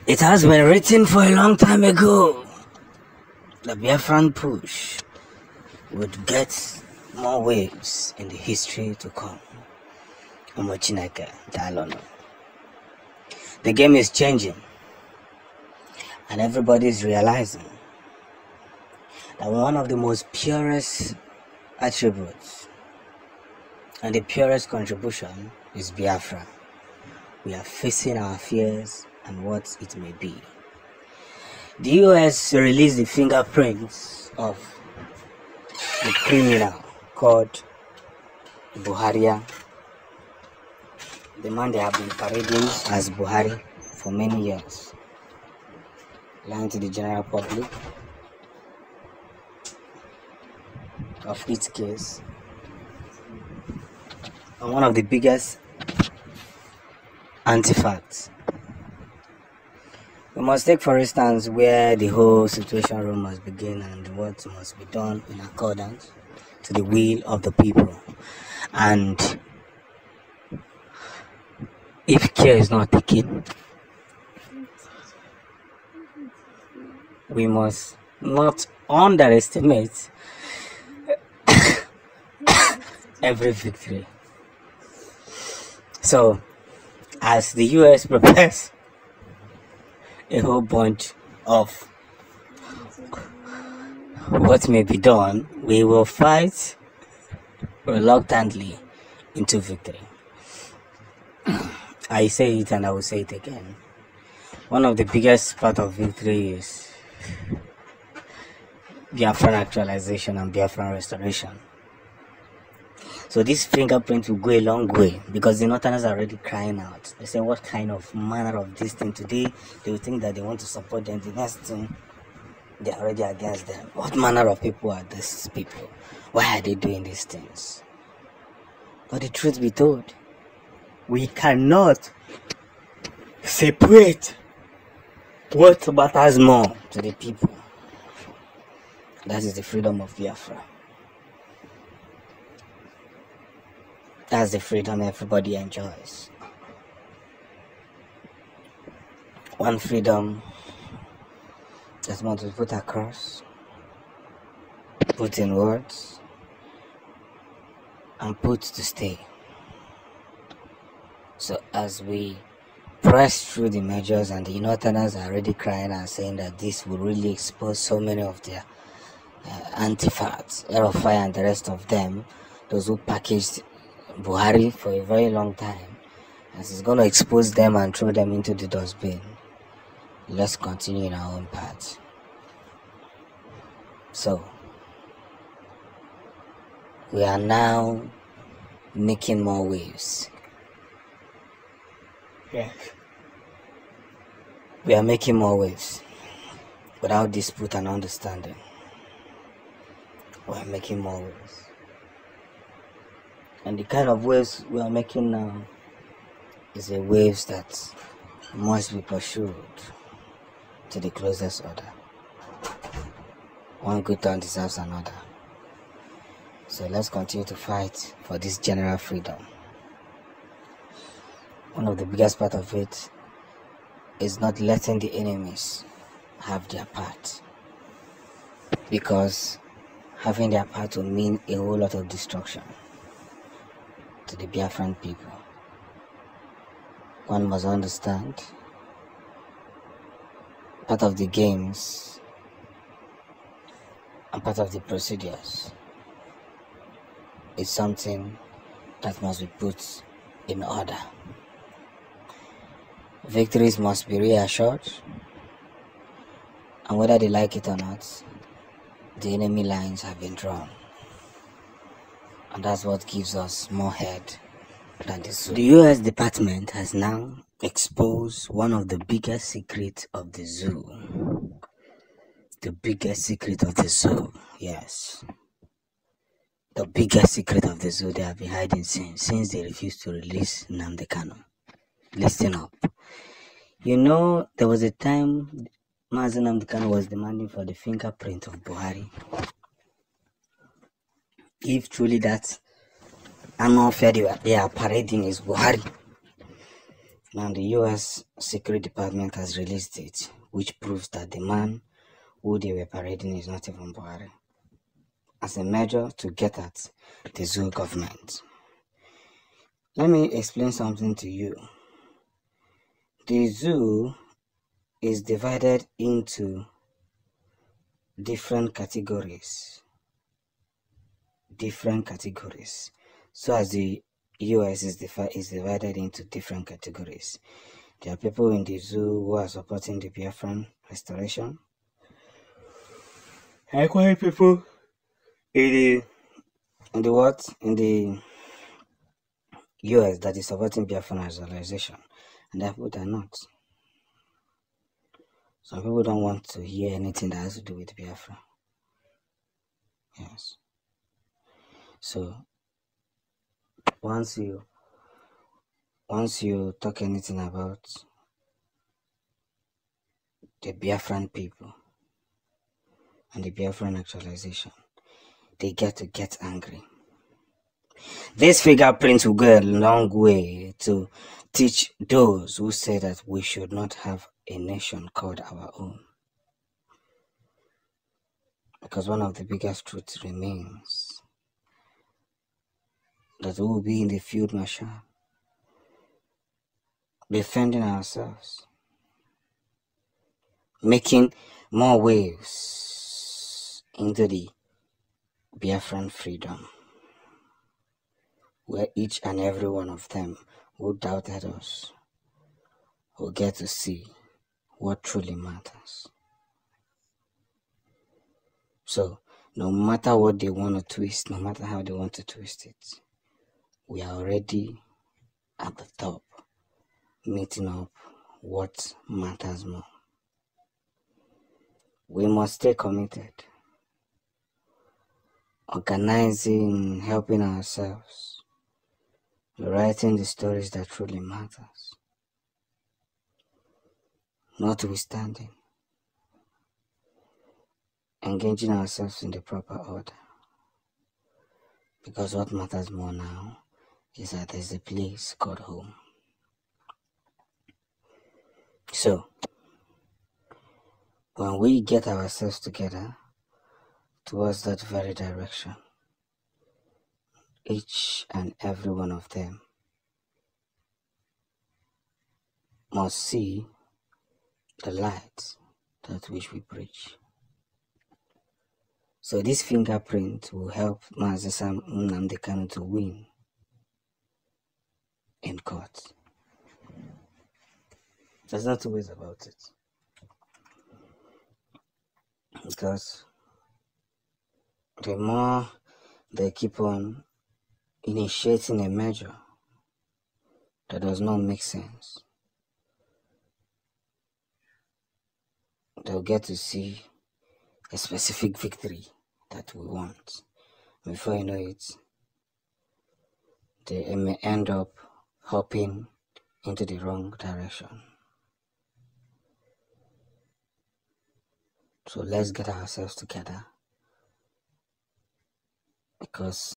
It has been written for a long time ago. The Biafran push would get more waves in the history to come. The game is changing, and everybody is realizing that one of the most purest attributes and the purest contribution is Biafra. We are facing our fears and what it may be. The US released the fingerprints of the criminal called Bûhàr, the man they have been parading as Bûhàr for many years, lying to the general public of its case. And one of the biggest anti-facts. We must take, for instance, where the whole situation room must begin and what must be done in accordance to the will of the people. And if care is not taken, we must not underestimate every victory. So, as the US prepares a whole bunch of what may be done, we will fight reluctantly into victory. I say it and I will say it again. One of the biggest part of victory is Biafran actualization and Biafran restoration. So this fingerprint will go a long way because the Northerners are already crying out. They say, what kind of manner of this thing today? They will think that they want to support them. The next thing, they are already against them. What manner of people are these people? Why are they doing these things? But the truth be told, we cannot separate what matters more to the people. That is the freedom of Biafra. That's the freedom everybody enjoys. One freedom that wants to put across, put in words, and put to stay. So as we press through the measures, and the Northerners are already crying and saying that this will really expose so many of their anti-facts, Rufia and the rest of them, those who packaged Bûhàr for a very long time, as it's going to expose them and throw them into the dustbin. Let's continue in our own path. So, we are now making more waves. Yes. We are making more waves without dispute and understanding. We are making more waves. And the kind of waves we are making now is a waves that must be pursued to the closest order. One good turn deserves another. So let's continue to fight for this general freedom. One of the biggest part of it is not letting the enemies have their part, because having their part will mean a whole lot of destruction to the Biafran people. One must understand part of the games and part of the procedures is something that must be put in order. Victories must be reassured, and whether they like it or not, the enemy lines have been drawn. And that's what gives us more head than the zoo. The US Department has now exposed one of the biggest secrets of the zoo. The biggest secret of the zoo, yes. The biggest secret of the zoo they have been hiding since they refused to release Nnamdi Kanu. Listen up. You know, there was a time Mazi Nnamdi Kanu was demanding for the fingerprint of Bûhàr. If truly that annual fair they are parading is Bûhàr, Now, the US Secret Department has released it, which proves that the man who they were parading is not even Bûhàr, as a measure to get at the zoo government. Let me explain something to you. The zoo is divided into different categories. So as the US is divided into different categories. There are people in the zoo who are supporting the Biafran restoration. There are quite people in the US that is supporting Biafran restoration, and there are people that are not. Some people don't want to hear anything that has to do with Biafra. Yes. So once you talk anything about the Biafran people and the Biafran actualization, they get angry. This fingerprint will go a long way to teach those who say that we should not have a nation called our own. Because one of the biggest truths remains that we will be in the field marshal, defending ourselves, making more waves into the Biafran freedom, where each and every one of them who doubted us will get to see what truly matters. So, no matter what they want to twist, no matter how they want to twist it, we are already at the top, meeting up what matters more. We must stay committed, organizing, helping ourselves, writing the stories that truly matters, notwithstanding, engaging ourselves in the proper order. Because what matters more now is that there's a place called home. So, when we get ourselves together towards that very direction, each and every one of them must see the light that which we preach. So this fingerprint will help Mazi Sam Nnamdi Kanu to win in court. There's not two ways about it. Because the more they keep on initiating a measure that does not make sense, they'll get to see a specific victory that we want. Before you know it, they may end up hopping into the wrong direction. So let's get ourselves together, because